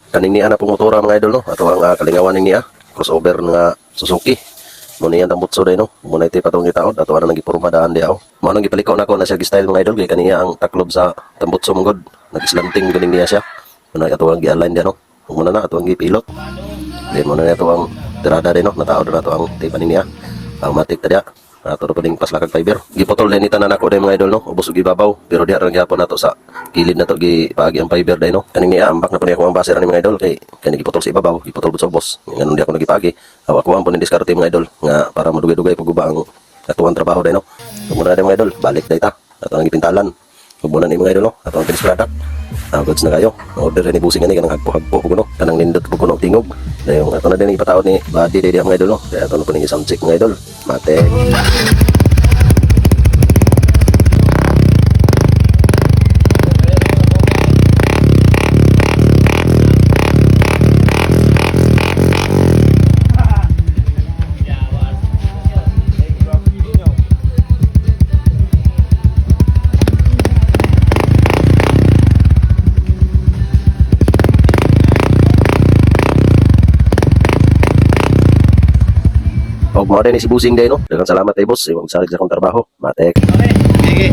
Kaning niya na pong motora mga idol no. Ato ang kalingawan ning niya crossover nga Suzuki. Muna yan tambutso day no. Muna iti patong itaod ato ana nang gipurma daan di ako. Mao nang gipaliko nako na siya style mga idol kay kaniya ang taklob sa tambutso mong god. Nagislanting ganing niya siya. Muna ato ang gi-align di no. Muna na ato ang gipilot. Then muna na ato ang tirada din no. Nataod na ato ang tipan niya. Ang matik tadya. Ato na puding paslakag fiber. Gipotol din itanan ako day mga idol no. Ubos og ibabaw pero di ra gyapon nato sa kilid na to gipaagi ang fiber day no. Kaning niya ambak na pud ako ang base ra ni mga idol kay kani gipotol sa ibabaw, gipotol sa ubos. Nganon di ako nagipaagi. Awa ko ang pud diskarte mga idol nga para madugay-dugay paguba ang atuang trabaho day no. Muna na mga idol, balik day ta. Ato ang gipintalan. Ug muna ni mga idol no. Ato ang finished product. Goods na kayo. Order ni busing ani kanang hagpo-hagpo kuno. Kanang nindot kuno tingog. Dayon ato na din ipataod ni body day mga idol no. Kaya ato na pud isang check mga idol. Mate. Og mo din si busing day no. Daghang salamat kay boss. Imong salig sa akong trabaho. Matek. Okay. Sige.